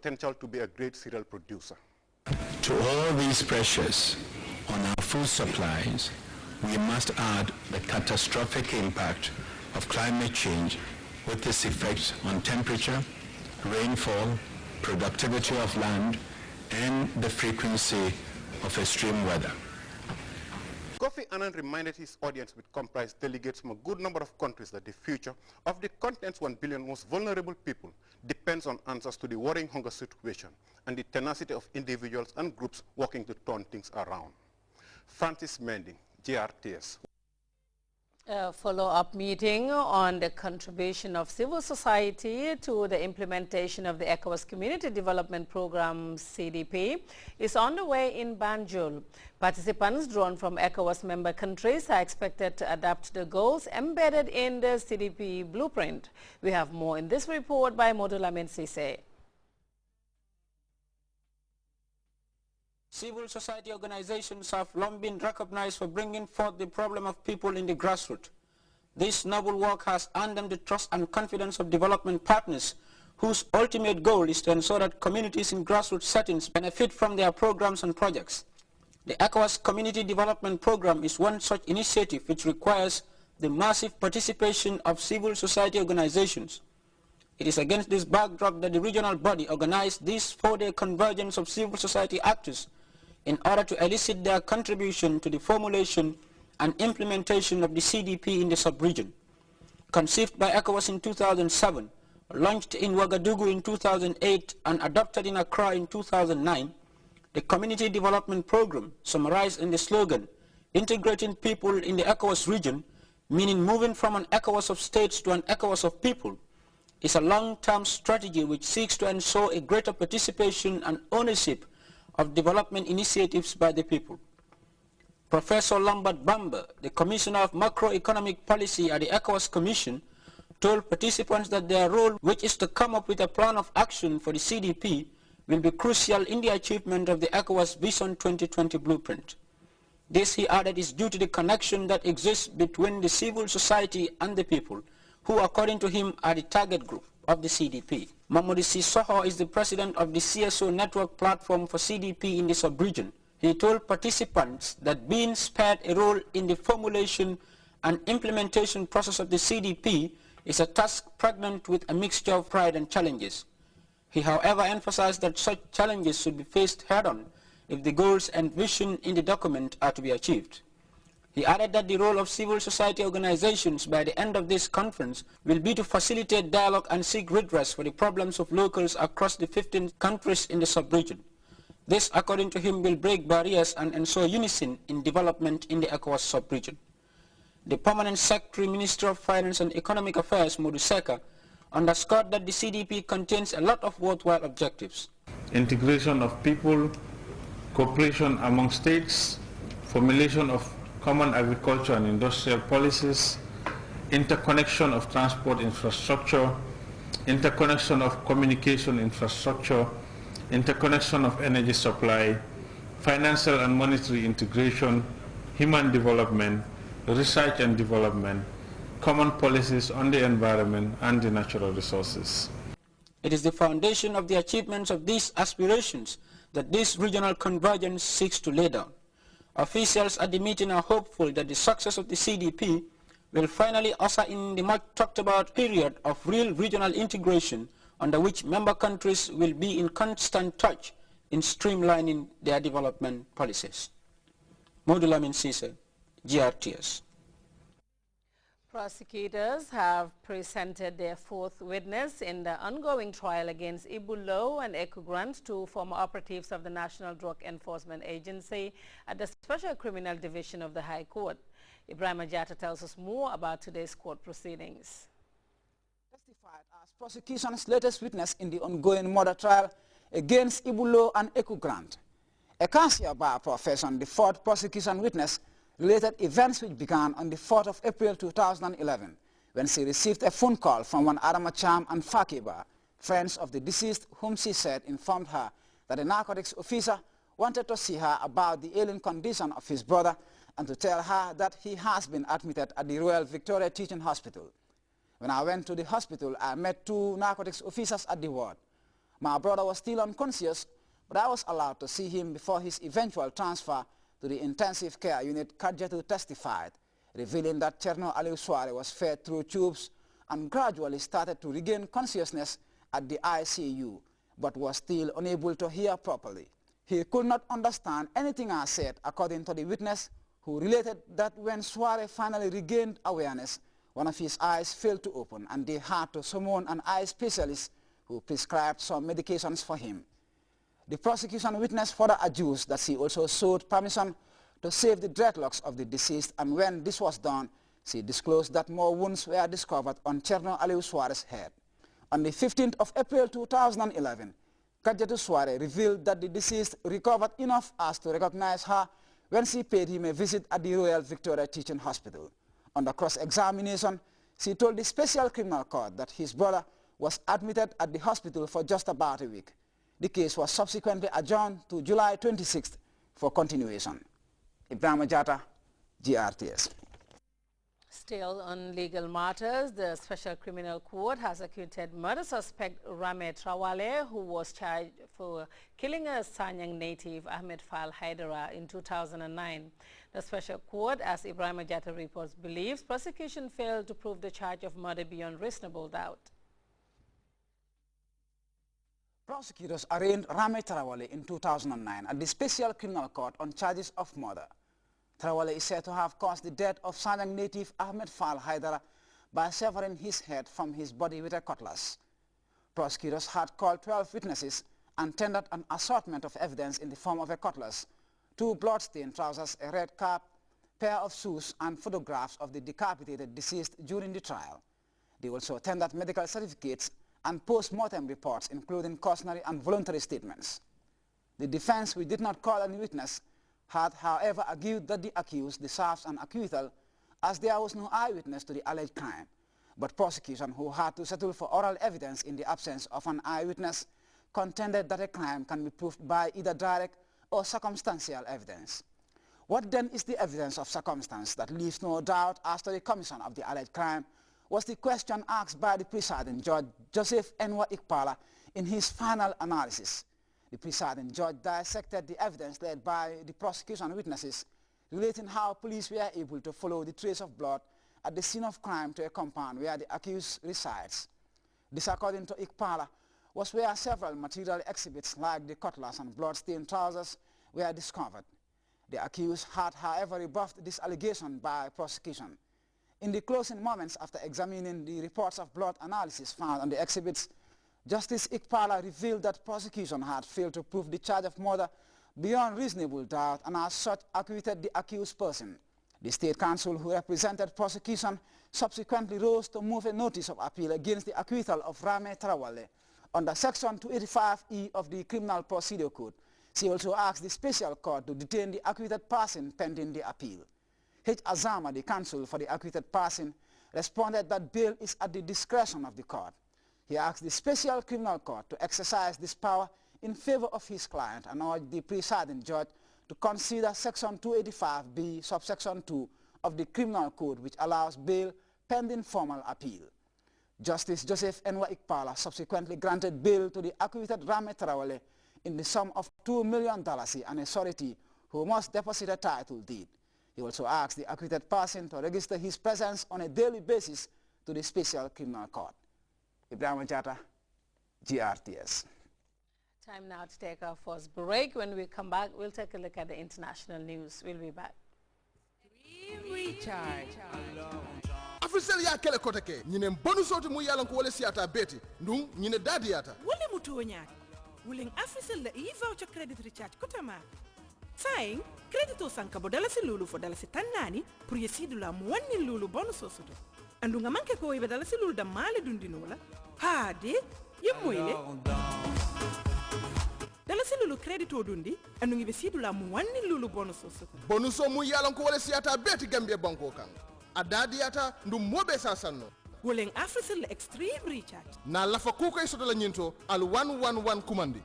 potential to be a great cereal producer. To all these pressures on our food supplies, we must add the catastrophic impact of climate change with its effects on temperature, rainfall, productivity of land, and the frequency of extreme weather. Kofi Annan reminded his audience, which comprised delegates from a good number of countries, that the future of the continent's 1 billion most vulnerable people depends on answers to the worrying hunger situation and the tenacity of individuals and groups working to turn things around. Francis Mendy, Grts. A follow-up meeting on the contribution of civil society to the implementation of the ECOWAS Community Development Program, CDP, is underway in Banjul. Participants drawn from ECOWAS member countries are expected to adapt the goals embedded in the CDP blueprint. We have more in this report by Modulamin Sise. Civil society organizations have long been recognized for bringing forth the problem of people in the grassroots. This noble work has earned them the trust and confidence of development partners, whose ultimate goal is to ensure that communities in grassroots settings benefit from their programs and projects. The ECOWAS Community Development Program is one such initiative which requires the massive participation of civil society organizations. It is against this backdrop that the regional body organized this 4-day convergence of civil society actors in order to elicit their contribution to the formulation and implementation of the CDP in the sub-region. Conceived by ECOWAS in 2007, launched in Ouagadougou in 2008, and adopted in Accra in 2009, the Community Development Program, summarized in the slogan, integrating people in the ECOWAS region, meaning moving from an ECOWAS of states to an ECOWAS of people, is a long-term strategy which seeks to ensure a greater participation and ownership of development initiatives by the people. Professor Lambert Bamba, the Commissioner of Macroeconomic Policy at the ECOWAS Commission, told participants that their role, which is to come up with a plan of action for the CDP, will be crucial in the achievement of the ECOWAS Vision 2020 blueprint. This, he added, is due to the connection that exists between the civil society and the people, who, according to him, are the target group of the CDP. Mamadou Sissoko is the president of the CSO network platform for CDP in the sub-region. He told participants that being spared a role in the formulation and implementation process of the CDP is a task pregnant with a mixture of pride and challenges. He, however, emphasized that such challenges should be faced head-on if the goals and vision in the document are to be achieved. He added that the role of civil society organizations by the end of this conference will be to facilitate dialogue and seek redress for the problems of locals across the 15 countries in the sub-region. This, according to him, will break barriers and ensure unison in development in the ECOWAS sub-region. The Permanent Secretary, Minister of Finance and Economic Affairs, Modou Seka, underscored that the CDP contains a lot of worthwhile objectives. Integration of people, cooperation among states, formulation of common agriculture and industrial policies, interconnection of transport infrastructure, interconnection of communication infrastructure, interconnection of energy supply, financial and monetary integration, human development, research and development, common policies on the environment and the natural resources. It is the foundation of the achievements of these aspirations that this regional convergence seeks to lay down. Officials at the meeting are hopeful that the success of the CDP will finally usher in the much talked about period of real regional integration under which member countries will be in constant touch in streamlining their development policies. Modulamin Sise, GRTS. Prosecutors have presented their fourth witness in the ongoing trial against Ibulo and Eku Grant, two former operatives of the National Drug Enforcement Agency at the Special Criminal Division of the High Court. Ibrahim Ajata tells us more about today's court proceedings. Testified as prosecution's latest witness in the ongoing murder trial against Ibulo and Eku Grant. A cashier by profession, the fourth prosecution witness related events which began on the 4th of April 2011 when she received a phone call from one Adama Cham and Fakiba, friends of the deceased, whom she said informed her that a narcotics officer wanted to see her about the ailing condition of his brother and to tell her that he has been admitted at the Royal Victoria Teaching Hospital. When I went to the hospital, I met two narcotics officers at the ward. My brother was still unconscious, but I was allowed to see him before his eventual transfer to the intensive care unit. Grts testified, revealing that Cherno Aliou Suare was fed through tubes and gradually started to regain consciousness at the ICU, but was still unable to hear properly. He could not understand anything I said, according to the witness, who related that when Suare finally regained awareness, one of his eyes failed to open and they had to summon an eye specialist who prescribed some medications for him. The prosecution witness further adduced that she also sought permission to save the dreadlocks of the deceased, and when this was done, she disclosed that more wounds were discovered on Cherno Aliou Suare's head. On the 15th of April 2011, Grts Suare revealed that the deceased recovered enough as to recognize her when she paid him a visit at the Royal Victoria Teaching Hospital. Under cross-examination, she told the Special Criminal Court that his brother was admitted at the hospital for just about a week. The case was subsequently adjourned to July 26th for continuation. Ibrahima Jatta, GRTS. Still on legal matters, the Special Criminal Court has acquitted murder suspect Rame Trawale, who was charged for killing a Sanyang native Ahmed Fall Haidara in 2009. The Special Court, as Ibrahima Jatta reports, believes prosecution failed to prove the charge of murder beyond reasonable doubt. Prosecutors arraigned Rame Trawale in 2009 at the Special Criminal Court on charges of murder. Trawale is said to have caused the death of Sanyang native Ahmed Fall Haidara by severing his head from his body with a cutlass. Prosecutors had called 12 witnesses and tendered an assortment of evidence in the form of a cutlass, 2 blood-stained trousers, a red cap, pair of shoes, and photographs of the decapitated deceased during the trial. They also tendered medical certificates and post-mortem reports, including cautionary and voluntary statements. The defense, which did not call any witness, had, however, argued that the accused deserves an acquittal as there was no eyewitness to the alleged crime. But prosecution, who had to settle for oral evidence in the absence of an eyewitness, contended that a crime can be proved by either direct or circumstantial evidence. What then is the evidence of circumstance that leaves no doubt as to the commission of the alleged crime was the question asked by the presiding judge, Joseph Enwa Ikpala, in his final analysis. The presiding judge dissected the evidence led by the prosecution witnesses relating how police were able to follow the trace of blood at the scene of crime to a compound where the accused resides. This, according to Ikpala, was where several material exhibits like the cutlass and blood-stained trousers were discovered. The accused had, however, rebuffed this allegation by prosecution. In the closing moments after examining the reports of blood analysis found on the exhibits, Justice Ikpala revealed that prosecution had failed to prove the charge of murder beyond reasonable doubt and as such acquitted the accused person. The State Counsel, who represented prosecution, subsequently rose to move a notice of appeal against the acquittal of Rame Trawale. Under Section 285E of the Criminal Procedure Code, she also asked the Special Court to detain the acquitted person pending the appeal. H. Azama, the counsel for the acquitted person, responded that bail is at the discretion of the court. He asked the Special Criminal Court to exercise this power in favor of his client and urged the presiding judge to consider Section 285B, subsection 2 of the Criminal Code, which allows bail pending formal appeal. Justice Joseph Enwa Ikpala subsequently granted bail to the acquitted Rame Trawale in the sum of $2 million and a surety who must deposit a title deed. He also asked the acquitted person to register his presence on a daily basis to the Special Criminal Court. Ibrahima Jatta, GRTS. Time now to take our first break. When we come back, we'll take a look at the international news. We'll be back. Recharge. Official ya kele koteke nyine bonus oti mu yalan ko wala siata beti ndum nyine dadiyata Wole muto nyaati wulen official la e voucher credit recharge kotama saying credito sanka bo dala si lulu fo dala si tannani pour yesidu la mo wonni lulu bonus soto andu nga manke ko ibe dala si lulu da male dundino la ha de yemoyle dala si lulu credito dundi andu ngi be sidu la mo wonni lulu bonus soto bonus o mu yalan ko wala siata beti gambia banko kan adadiyata ndum mobe sasanno wolen africell la extreme recharge na lafa kuko e soto la nyinto al 111 kumandi.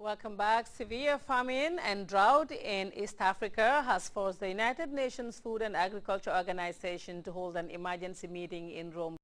Welcome back. Severe famine and drought in East Africa has forced the United Nations Food and Agriculture Organization to hold an emergency meeting in Rome